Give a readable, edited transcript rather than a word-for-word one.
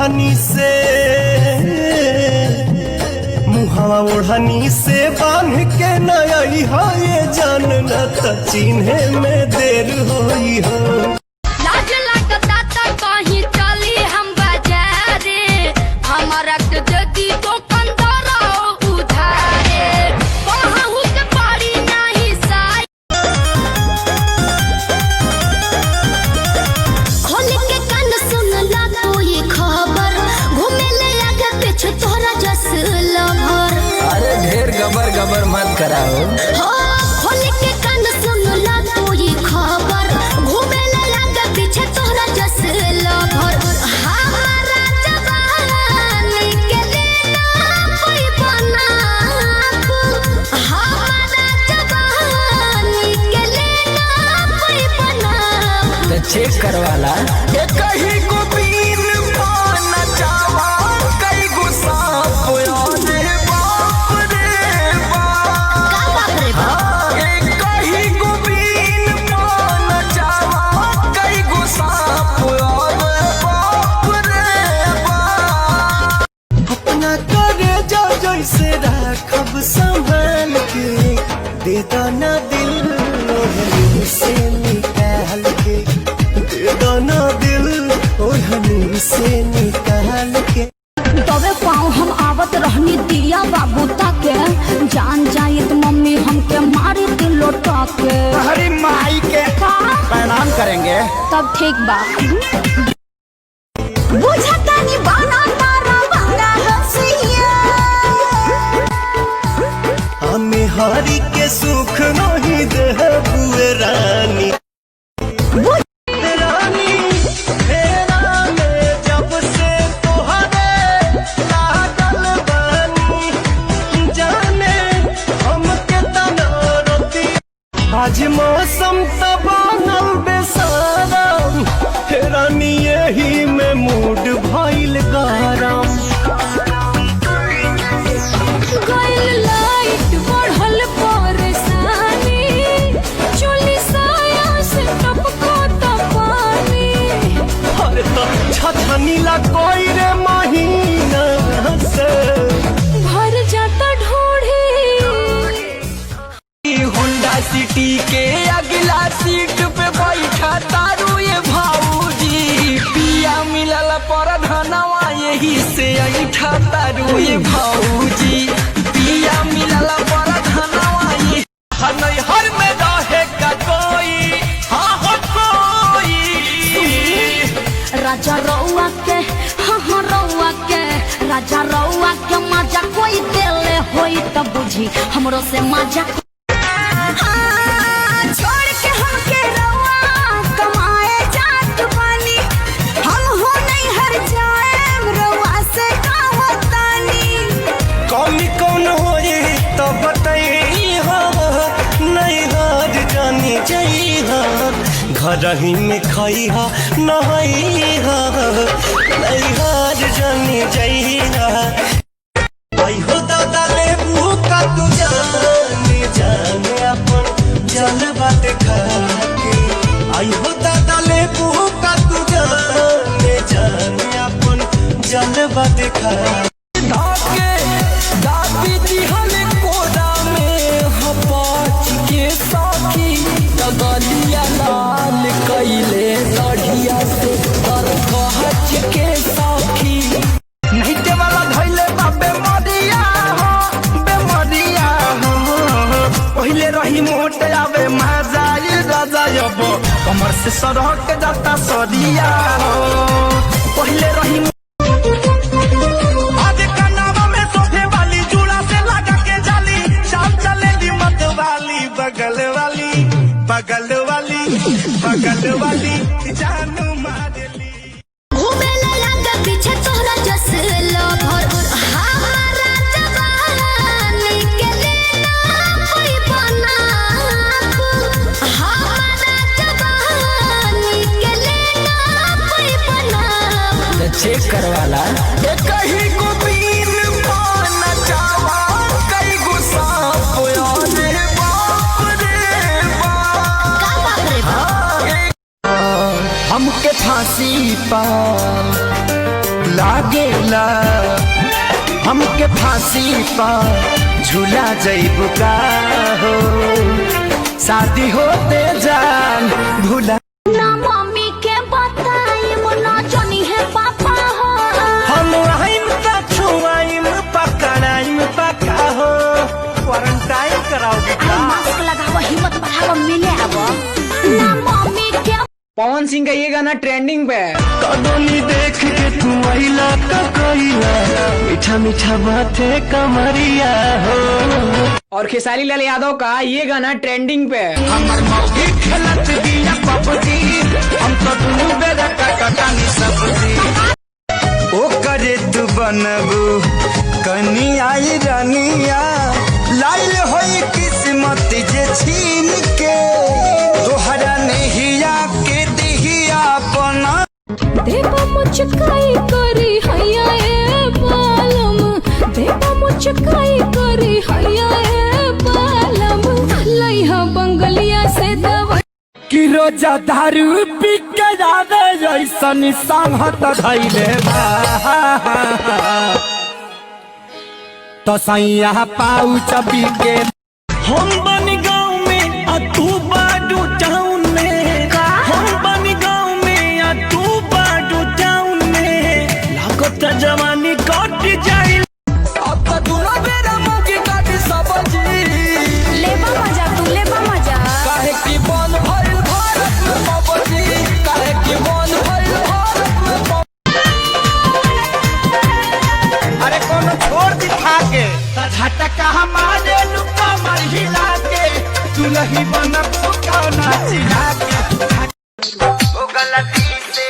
ओढ़नी से मुहावा ओढ़नी से बांध के नई हो ये जान न त चिन्हे में देर होई हो। लाज लगता त कहीं चली हम बाजारे हमारा जदी तो कंदरा उधारे कहूं के पड़ी नहीं साई खोल के कान सुन ला तो ये खबर घूमे ले आगे पीछे तोरा जस लभर। अरे ढेर गबर गबर मत कराओ। खोल के कान सुन ला तो ये खबर घूमे ले आगे पीछे तोरा जस लभर। हमारा जवानी के लेना कोई बनाप हमारा जवानी के लेना कोई बनाप तो चेक करवाला ये कहीं को बीन पाना चावा कहीं गुस्सा रे बाप रे बाप। का बाप रे बाप ये कहीं को बीन पाना चावा कहीं गुस्सा रे बाप रे बाप। अपना करे जा जैसे राखब संभाल के दे दाना दिल ओढ़नी से निकाल के दे दाना दिल ओढ़नी से निकाल के। तबे पाँव हम आवत रहनी दिया बाबू ताके जान जाए तो मम्मी हमके मारी दिल लौटा के। हरी माई के प्रणाम करेंगे। तब ठीक बा बुझतानी बाना तारा बांगा हसिया हमें हारी के सुख नहीं दे बुए रानी रानी तेरा में जब से तोहरे लागल बानी जाने हमके तना रोती आज मौसम तबानल बेसाराम रानी यही में मूड भइल गरम। गइल लाइट बढ़ल परेशानी चोली साया से टपको त पानी अरे तो छछनीला कोई रे महीना से भर जाता ढोढ़ी। होंडा सिटी के अगला सीट पे बैठा तारू ये भाऊजी पिया मिलल पर धनवा यही से ऐठा तारू ये भाऊजी पिया मिलल पर धनवा ये हर में रहे का कोई हाँ हो कोई। राजा रउआ के हाँ रउआ के राजा रउआ के मजा कोई देले होई त बुझी हमरो से मजा छोड़ के हमके रउआ कमाए जात बानी हम हो नहीं हर जाएम रउआ से का होतानी। कौमी कौन हो तो बताई हो नहीं हार जानी चाहिए घर ही में खाई हा नहाई हा नहीं हार जानी चाहिए। आई हो दादा ले का तू जाने अपन जलवा देखा के आई हो दादा ले का तू जाने अपन जलवा देखा धाके दाबी दी हमें कोदा में हपाच के साथी दगलिया लाल कैले लढ़िया से तर कहच के साथी नहीं के वाला धइले बाबे मरिया हो पहले रही मोट आवे मजाई राजा अब कमर से सरक जाता सरिया हो पहले रही बगल वाली जानू मारली घूमे ले आगे पीछे तोरा जस लभर। हमारा जवानी के लेना कोई बनाप हमारा जवानी के लेना कोई बनाप तो चेक करवाला ये कहीं को बीन पाना चावा कहीं गुस्सा रे बाप रे बाप। का बाप रे बाप हमके फांसी पा लागेला हमके फांसी पर झूला जइबू का हो शादी होते जान भूला ना मम्मी के बताई ना जानी है पापा हो हम आइम त छुआइम पकड़ाइम पका हो क्वारंटाइन कराओगे का मास्क लगावा हिम्मत बढ़ावा मिले आवा ना मम्मी के पवन सिंह का ये गाना ट्रेंडिंग पे है। कदोली देख के तू आइला का कइला मीठा मीठा बाते कमरिया हो और खेसारी लाल यादव का ये गाना ट्रेंडिंग पे है। हमर मौगी खेलत दिया पबजी हम तो दुनु बेरा काटानी सब्जी ओ करे तू बनबू कनी आई रानिया लाइल होई किस्मत जे छीन के तोहरा नहिया के दिहिया बना देवा मुचकाई करी हैया ए बालम देवा मुचकाई करी हैया ए बालम लइहा बंगलिया से दवा कि रोजा दारू पी के जावे ऐसन संगत धैले बा तो सैया पाऊ चबी के हम बन गाँव में आ तू बाडू टाउन में हम बन गाँव में आ तू बाडू टाउन में लागत जवानी कट जाई अब तो दोनों बेरा मुझे काटी सब्जी लेबा मजा तू लेबा मजा काहे की बंद भइल भारत में पबजी काहे की बंद भइल भारत में पबजी। अरे कोनो छोड़ दिखा के झटका हमारे लुका मर हिला के दुलही बनबू कौना चिढ़ा के ओ गलती से